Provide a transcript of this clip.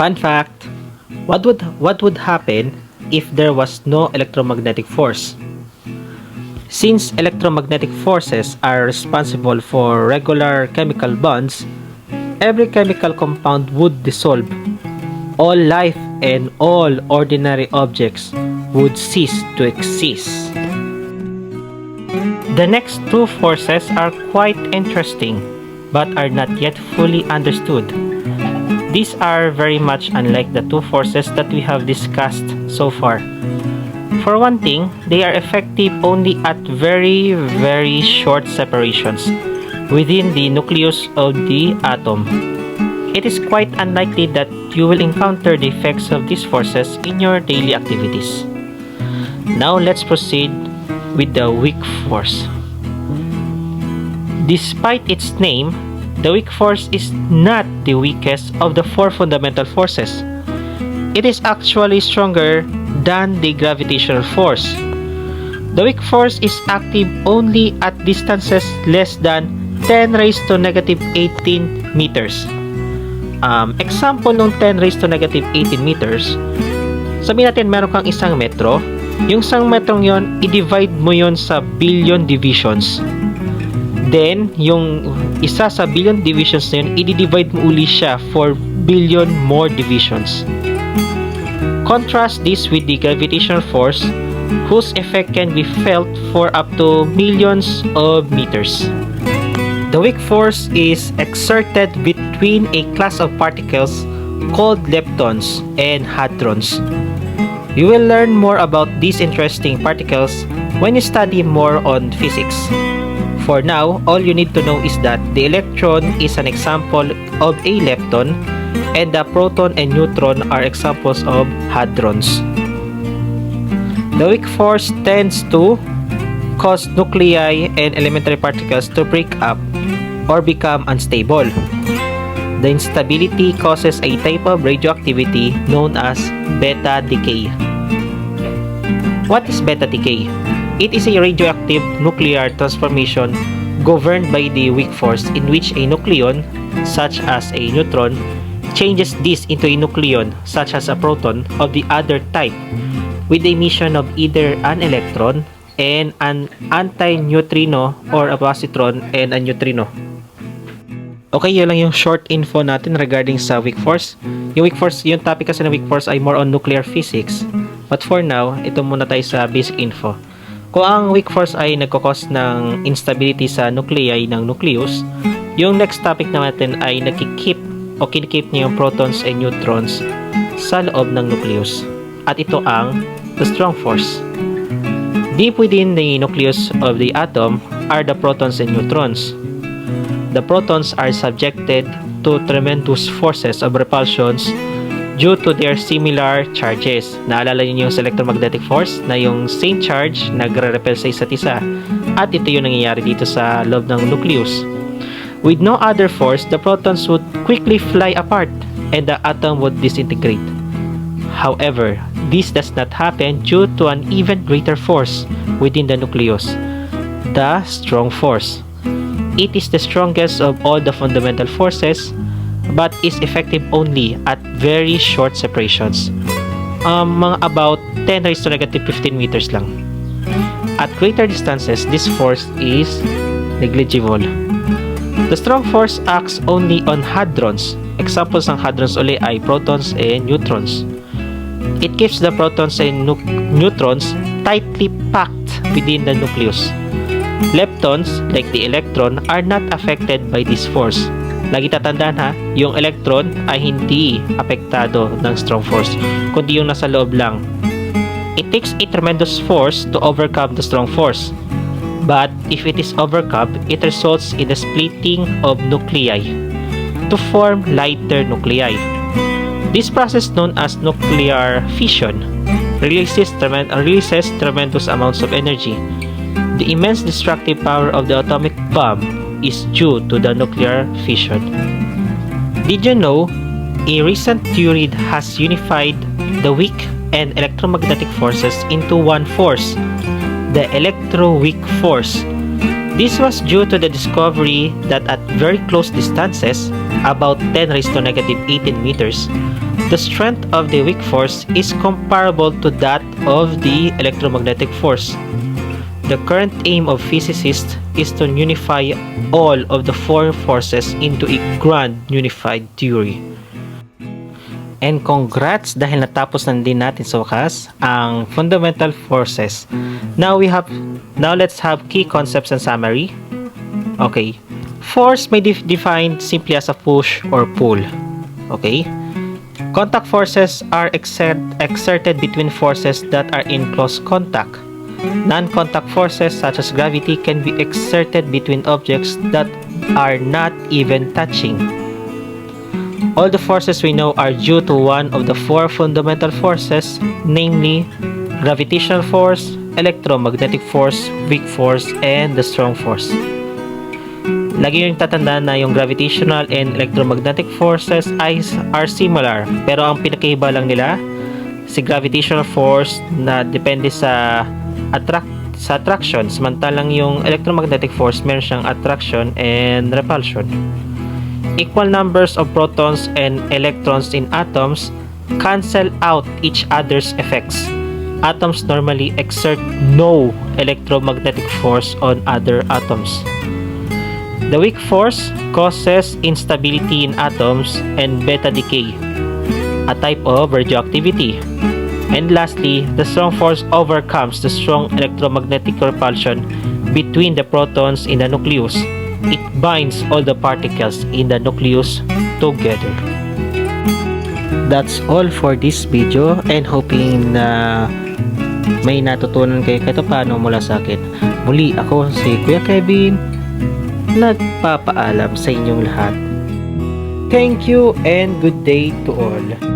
Fun fact, what would happen if there was no electromagnetic force? Since electromagnetic forces are responsible for regular chemical bonds, every chemical compound would dissolve. All life and all ordinary objects would cease to exist. The next two forces are quite interesting, but are not yet fully understood. These are very much unlike the two forces that we have discussed so far. For one thing, they are effective only at very, very short separations within the nucleus of the atom. It is quite unlikely that you will encounter the effects of these forces in your daily activities. Now let's proceed with the weak force. Despite its name, the weak force is not the weakest of the four fundamental forces. It is actually stronger than the gravitational force. The weak force is active only at distances less than 10 raised to negative 18 meters. Example ng 10 raised to negative 18 meters, sabihin natin meron kang isang metro. Yung isang metrong yon, i-divide mo yon sa billion divisions. Then, yung isa sa billion divisions na yun, i-divide mo uli siya for billion more divisions. Contrast this with the gravitational force, whose effect can be felt for up to millions of meters. The weak force is exerted between a class of particles called leptons and hadrons. You will learn more about these interesting particles when you study more on physics. For now, all you need to know is that the electron is an example of a lepton, and the proton and neutron are examples of hadrons. The weak force tends to cause nuclei and elementary particles to break up or become unstable. The instability causes a type of radioactivity known as beta decay. What is beta decay? It is a radioactive nuclear transformation governed by the weak force in which a nucleon, such as a neutron, changes this into a nucleon, such as a proton, of the other type, with the emission of either an electron and an antineutrino or a positron and a neutrino. Okay, yun lang yung short info natin regarding sa weak force. Yung weak force, yung topic kasi ng weak force ay more on nuclear physics. But for now, ito muna tayo sa basic info. Kung ang weak force ay nagkakos ng instability sa nuclei ng nucleus, yung next topic natin ay kinikip niya yung protons and neutrons sa loob ng nucleus. At ito ang the strong force. Deep within the nucleus of the atom are the protons and neutrons. The protons are subjected to tremendous forces of repulsions due to their similar charges. Naalala niyo yung electromagnetic force na yung same charge nagre-repel sa isa't isa. At ito yung nangyayari dito sa loob ng nucleus. With no other force, the protons would quickly fly apart and the atom would disintegrate. However, this does not happen due to an even greater force within the nucleus, the strong force. It is the strongest of all the fundamental forces, but is effective only at very short separations, mga about 10 raised to negative 15 meters lang. At greater distances, this force is negligible. The strong force acts only on hadrons. Examples ng hadrons uli ay protons and neutrons. It keeps the protons and neutrons tightly packed within the nucleus. Leptons, like the electron, are not affected by this force. Lagi tatandaan ha, yung electron ay hindi apektado ng strong force, kundi yung nasa loob lang. It takes a tremendous force to overcome the strong force. But if it is overcome, it results in the splitting of nuclei to form lighter nuclei. This process, known as nuclear fission, releases tremendous amounts of energy. The immense destructive power of the atomic bomb is due to the nuclear fission. Did you know a recent theory has unified the weak and electromagnetic forces into one force, the electroweak force? This was due to the discovery that at very close distances, about 10 raised to negative 18 meters, The strength of the weak force is comparable to that of the electromagnetic force. The current aim of physicists is to unify all of the four forces into a grand unified theory. And congrats dahil natapos na din natin sa wakas ang fundamental forces. Now let's have key concepts and summary. Okay. Force may be defined simply as a push or pull. Okay. Contact forces are exerted between forces that are in close contact. Non-contact forces such as gravity can be exerted between objects that are not even touching. All the forces we know are due to one of the four fundamental forces, namely gravitational force, electromagnetic force, weak force, and the strong force. Lagi yung tatandaan na yung gravitational and electromagnetic forces are similar, pero ang pinakaiba lang nila, si gravitational force na depende sa attraction, samantalang yung electromagnetic force meron siyang attraction and repulsion. Equal numbers of protons and electrons in atoms cancel out each other's effects. Atoms normally exert no electromagnetic force on other atoms. The weak force causes instability in atoms and beta decay, a type of radioactivity. And lastly, the strong force overcomes the strong electromagnetic repulsion between the protons in the nucleus. It binds all the particles in the nucleus together. That's all for this video, and hoping na may natutunan kayo kahit paano mula sa akin. Muli ako si Kuya Kevin, nagpapaalam sa inyong lahat. Thank you and good day to all.